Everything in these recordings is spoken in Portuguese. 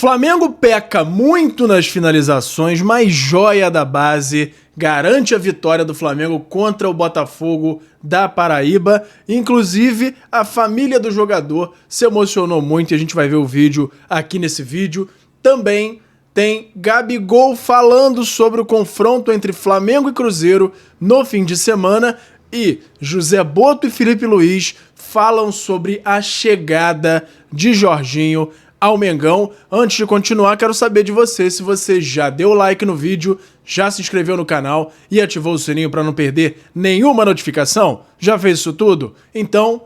Flamengo peca muito nas finalizações, mas joia da base garante a vitória do Flamengo contra o Botafogo da Paraíba. Inclusive, a família do jogador se emocionou muito e a gente vai ver o vídeo aqui nesse vídeo. Também tem Gabigol falando sobre o confronto entre Flamengo e Cruzeiro no fim de semana e José Boto e Felipe Luiz falam sobre a chegada de Jorginho ao Mengão. Antes de continuar, quero saber de você se você já deu like no vídeo, já se inscreveu no canal e ativou o sininho para não perder nenhuma notificação. Já fez isso tudo? Então,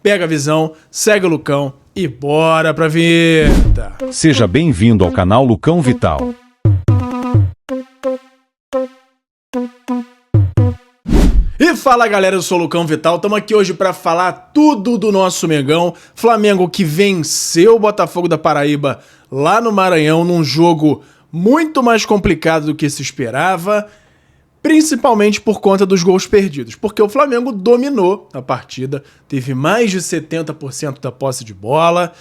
pega a visão, segue o Lucão e bora pra vinheta. Seja bem-vindo ao canal Lucão Vital. E fala galera, eu sou o Lucão Vital, estamos aqui hoje para falar tudo do nosso Mengão. Flamengo que venceu o Botafogo da Paraíba lá no Maranhão num jogo muito mais complicado do que se esperava, principalmente por conta dos gols perdidos, porque o Flamengo dominou a partida, teve mais de 70% da posse de bola,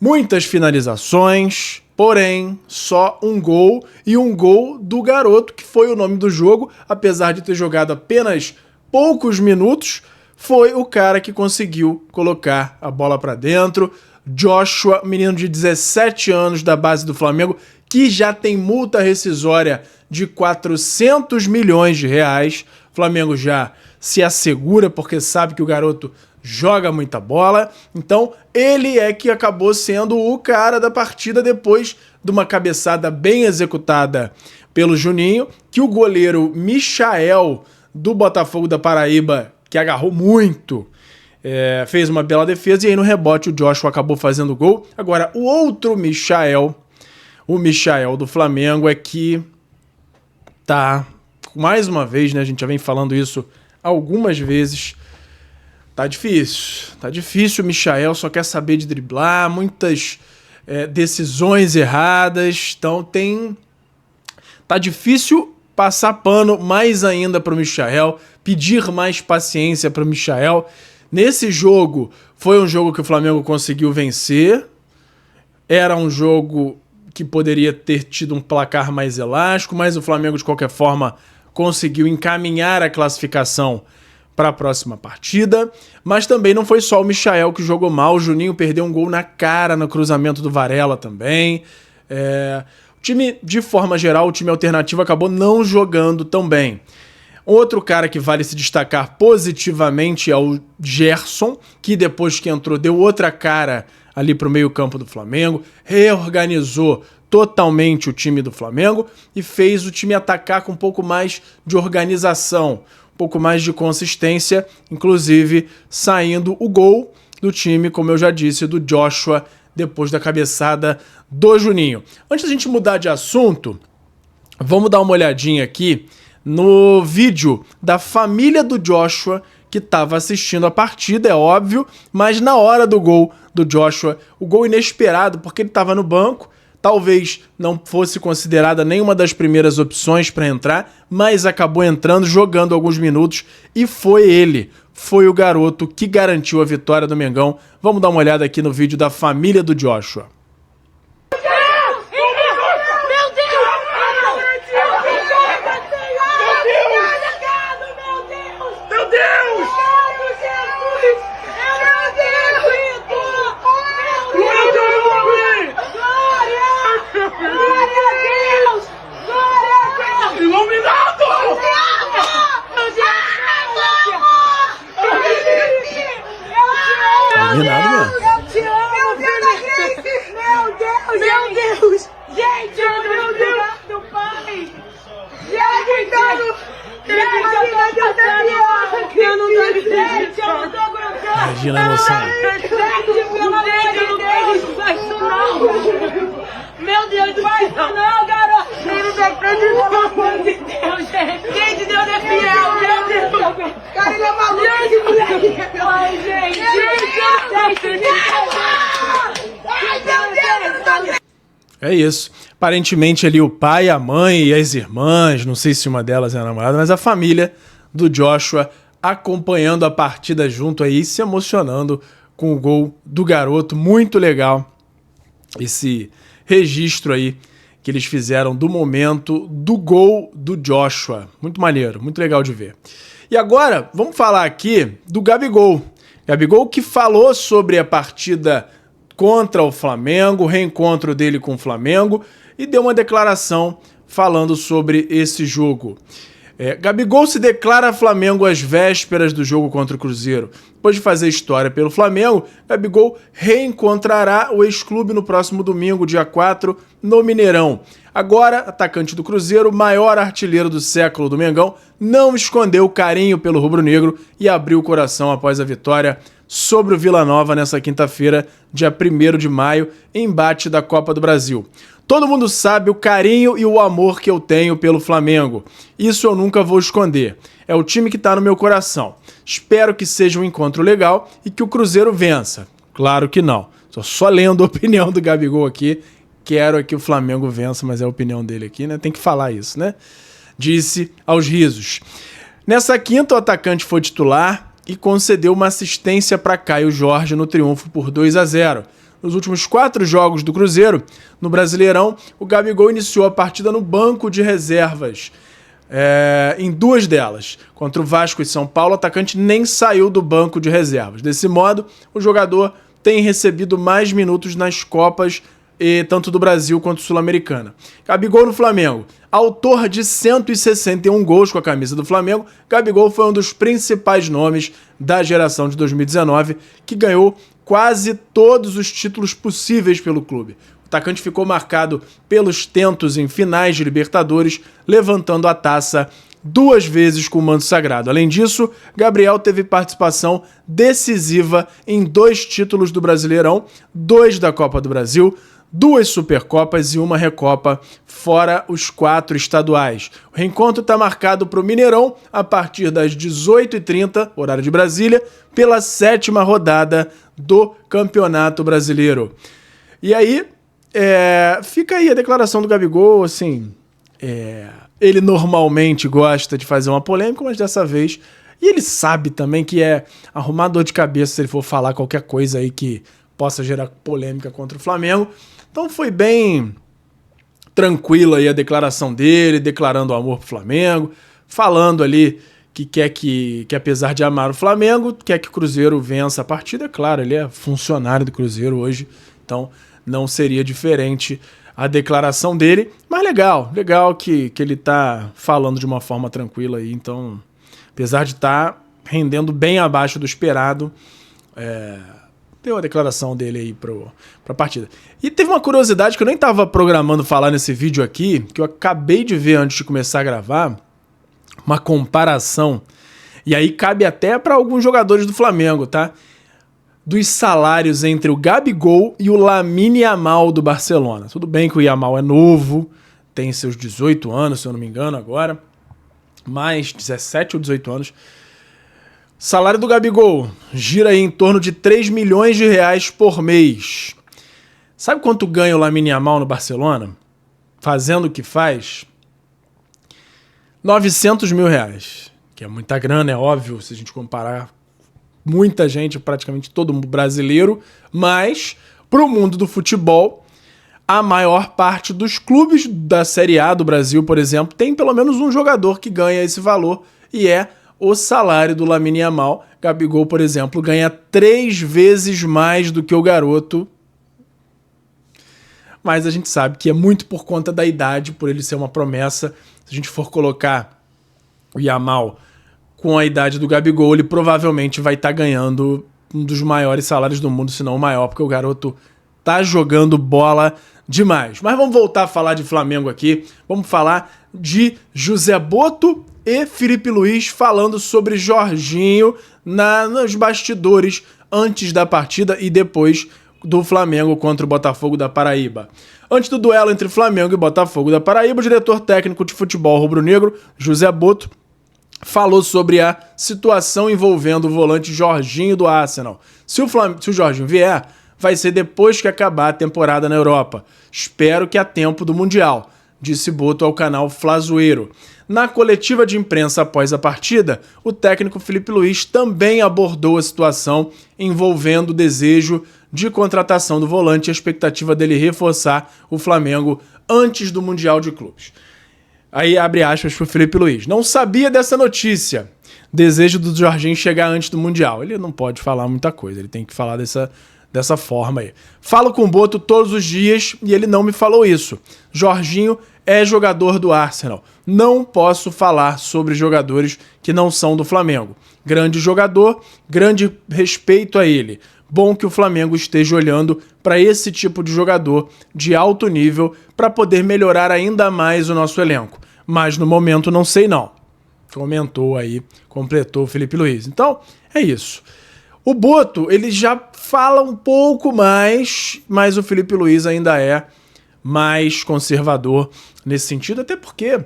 muitas finalizações, porém só um gol, e um gol do garoto, que foi o nome do jogo, apesar de ter jogado apenas poucos minutos, foi o cara que conseguiu colocar a bola para dentro. Joshua, menino de 17 anos da base do Flamengo, que já tem multa rescisória de 400 milhões de reais. O Flamengo já se assegura porque sabe que o garoto joga muita bola. Então ele é que acabou sendo o cara da partida depois de uma cabeçada bem executada pelo Juninho, que o goleiro Michael do Botafogo da Paraíba, que agarrou muito, fez uma bela defesa, e aí no rebote o Joshua acabou fazendo gol. Agora, o outro Michael, o Michael do Flamengo, é que tá, mais uma vez, né, a gente já vem falando isso algumas vezes, tá difícil, o Michael só quer saber de driblar, muitas decisões erradas, então tá difícil passar pano mais ainda para o Michael, pedir mais paciência para o Michael. Nesse jogo, foi um jogo que o Flamengo conseguiu vencer, era um jogo que poderia ter tido um placar mais elástico, mas o Flamengo, de qualquer forma, conseguiu encaminhar a classificação para a próxima partida. Mas também não foi só o Michael que jogou mal, o Juninho perdeu um gol na cara no cruzamento do Varela também. O time, de forma geral, o time alternativo acabou não jogando tão bem. Outro cara que vale se destacar positivamente é o Gerson, que depois que entrou deu outra cara ali para o meio-campo do Flamengo, reorganizou totalmente o time do Flamengo e fez o time atacar com um pouco mais de organização, um pouco mais de consistência, inclusive saindo o gol do time, como eu já disse, do Joshua, depois da cabeçada do Juninho. Antes da gente mudar de assunto, vamos dar uma olhadinha aqui no vídeo da família do Joshua, que estava assistindo a partida, é óbvio, mas na hora do gol do Joshua, o gol inesperado, porque ele estava no banco, talvez não fosse considerada nenhuma das primeiras opções para entrar, mas acabou entrando, jogando alguns minutos, e foi ele, foi o garoto que garantiu a vitória do Mengão. Vamos dar uma olhada aqui no vídeo da família do Joshua. Iluminado mesmo. Eu te amo, Felipe! Meu Deus! Gente, meu Deus do pai! Gente, eu não tô aguentando! Imagina a emoção. Gente, pelo amor de Deus! Faz isso não! Meu Deus, faz isso não, garoto! Ele tá acreditando, pelo amor de Deus, gente! Gente, Deus é fiel, meu Deus! Cara, ele é maluco, esse moleque! Ai, gente! É isso. Aparentemente ali o pai, a mãe e as irmãs, não sei se uma delas é a namorada, mas a família do Joshua acompanhando a partida junto aí, se emocionando com o gol do garoto. Muito legal registro aí que eles fizeram do momento do gol do Joshua. Muito maneiro, muito legal de ver. E agora, vamos falar aqui do Gabigol. Gabigol que falou sobre a partida contra o Flamengo, o reencontro dele com o Flamengo, e deu uma declaração falando sobre esse jogo. Gabigol se declara Flamengo às vésperas do jogo contra o Cruzeiro. Depois de fazer história pelo Flamengo, Gabigol reencontrará o ex-clube no próximo domingo, dia 4, no Mineirão. Agora, atacante do Cruzeiro, maior artilheiro do século do Mengão, não escondeu o carinho pelo rubro-negro e abriu o coração após a vitória sobre o Vila Nova nessa quinta-feira, dia 1º de maio, embate da Copa do Brasil. Todo mundo sabe o carinho e o amor que eu tenho pelo Flamengo. Isso eu nunca vou esconder. É o time que tá no meu coração. Espero que seja um encontro legal e que o Cruzeiro vença. Claro que não. Tô só lendo a opinião do Gabigol aqui. Quero que o Flamengo vença, mas é a opinião dele aqui, né? Tem que falar isso, né? Disse aos risos. Nessa quinta, o atacante foi titular e concedeu uma assistência para Caio Jorge no triunfo por 2-0. Nos últimos 4 jogos do Cruzeiro, no Brasileirão, o Gabigol iniciou a partida no banco de reservas. Em 2 delas. Contra o Vasco e São Paulo, o atacante nem saiu do banco de reservas. Desse modo, o jogador tem recebido mais minutos nas Copas, tanto do Brasil quanto Sul-Americana. Gabigol no Flamengo. Autor de 161 gols com a camisa do Flamengo, Gabigol foi um dos principais nomes da geração de 2019, que ganhou quase todos os títulos possíveis pelo clube. O atacante ficou marcado pelos tentos em finais de Libertadores, levantando a taça 2 vezes com o manto sagrado. Além disso, Gabriel teve participação decisiva em 2 títulos do Brasileirão, 2 da Copa do Brasil, 2 Supercopas e 1 Recopa, fora os 4 estaduais. O reencontro está marcado para o Mineirão a partir das 18h30, horário de Brasília, pela 7ª rodada do Campeonato Brasileiro. E aí, fica aí a declaração do Gabigol, assim, ele normalmente gosta de fazer uma polêmica, mas dessa vez, e ele sabe também que é arrumar dor de cabeça se ele for falar qualquer coisa aí que possa gerar polêmica contra o Flamengo. Então foi bem tranquila aí a declaração dele, declarando o amor pro Flamengo, falando ali que quer que apesar de amar o Flamengo, quer que o Cruzeiro vença a partida. Claro, ele é funcionário do Cruzeiro hoje, então não seria diferente a declaração dele. Mas legal que ele tá falando de uma forma tranquila aí. Então, apesar de estar rendendo bem abaixo do esperado, deu a declaração dele aí pra partida. E teve uma curiosidade que eu nem tava programando falar nesse vídeo aqui, que eu acabei de ver antes de começar a gravar, uma comparação, e aí cabe até para alguns jogadores do Flamengo, tá? Dos salários entre o Gabigol e o Lamine Yamal do Barcelona. Tudo bem que o Yamal é novo, tem seus 18 anos, se eu não me engano agora, mais 17 ou 18 anos. Salário do Gabigol gira aí em torno de 3 milhões de reais por mês. Sabe quanto ganha o Lamine Yamal no Barcelona? Fazendo o que faz? 900 mil reais. Que é muita grana, é óbvio, se a gente comparar muita gente, praticamente todo mundo brasileiro. Mas, pro mundo do futebol, a maior parte dos clubes da Série A do Brasil, por exemplo, tem pelo menos um jogador que ganha esse valor, e é o salário do Lamine Yamal. Gabigol, por exemplo, ganha 3 vezes mais do que o garoto. Mas a gente sabe que é muito por conta da idade, por ele ser uma promessa. Se a gente for colocar o Yamal com a idade do Gabigol, ele provavelmente vai estar ganhando um dos maiores salários do mundo, se não o maior, porque o garoto tá jogando bola demais. Mas vamos voltar a falar de Flamengo aqui. Vamos falar de José Botto e Felipe Luiz falando sobre Jorginho nos bastidores antes da partida e depois do Flamengo contra o Botafogo da Paraíba. Antes do duelo entre Flamengo e Botafogo da Paraíba, o diretor técnico de futebol rubro-negro, José Botto, falou sobre a situação envolvendo o volante Jorginho do Arsenal. Se o Jorginho vier, vai ser depois que acabar a temporada na Europa. Espero que a tempo do Mundial, disse Botto ao canal Flazoeiro. Na coletiva de imprensa após a partida, o técnico Felipe Luiz também abordou a situação envolvendo o desejo de contratação do volante e a expectativa dele reforçar o Flamengo antes do Mundial de Clubes. Aí abre aspas pro Felipe Luiz. Não sabia dessa notícia. Desejo do Jorginho chegar antes do Mundial. Ele não pode falar muita coisa, ele tem que falar dessa forma aí. Falo com o Boto todos os dias e ele não me falou isso. Jorginho é jogador do Arsenal. Não posso falar sobre jogadores que não são do Flamengo. Grande jogador, grande respeito a ele. Bom que o Flamengo esteja olhando para esse tipo de jogador de alto nível para poder melhorar ainda mais o nosso elenco. Mas no momento não sei não. Comentou aí, completou o Felipe Luiz. Então, é isso. O Boto, ele já fala um pouco mais, mas o Felipe Luiz ainda é mais conservador nesse sentido, até porque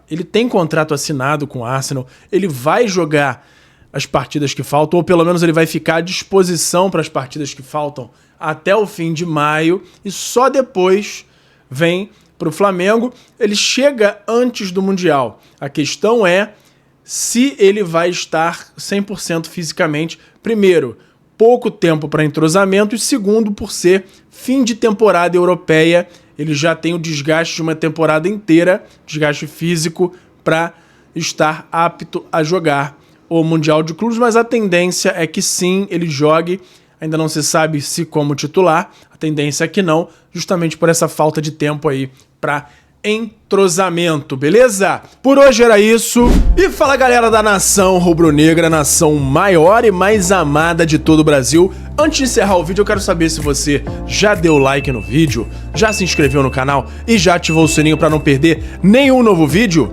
ele tem contrato assinado com o Arsenal, ele vai jogar as partidas que faltam, ou pelo menos ele vai ficar à disposição para as partidas que faltam até o fim de maio, e só depois vem para o Flamengo. Ele chega antes do Mundial. A questão é se ele vai estar 100% fisicamente. Primeiro, pouco tempo para entrosamento, e segundo, por ser fim de temporada europeia, ele já tem o desgaste de uma temporada inteira, desgaste físico, para estar apto a jogar o Mundial de Clubes, mas a tendência é que sim, ele jogue. Ainda não se sabe se como titular, a tendência é que não, justamente por essa falta de tempo aí para entrosamento, beleza? Por hoje era isso. E fala, galera da nação rubro-negra, nação maior e mais amada de todo o Brasil. Antes de encerrar o vídeo, eu quero saber se você já deu like no vídeo, já se inscreveu no canal e já ativou o sininho para não perder nenhum novo vídeo.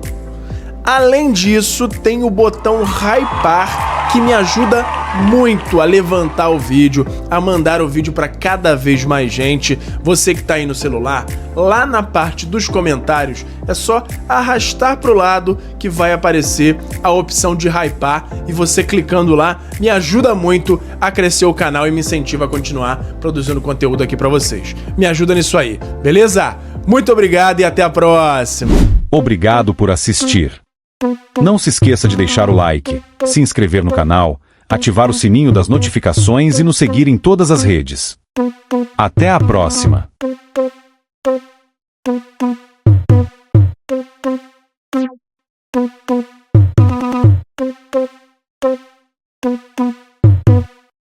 Além disso, tem o botão hypar, que me ajuda muito a levantar o vídeo, a mandar o vídeo para cada vez mais gente. Você que está aí no celular, lá na parte dos comentários, é só arrastar para o lado que vai aparecer a opção de hypar, e você clicando lá me ajuda muito a crescer o canal e me incentiva a continuar produzindo conteúdo aqui para vocês. Me ajuda nisso aí, beleza? Muito obrigado e até a próxima! Obrigado por assistir. Não se esqueça de deixar o like, se inscrever no canal, ativar o sininho das notificações e nos seguir em todas as redes. Até a próxima!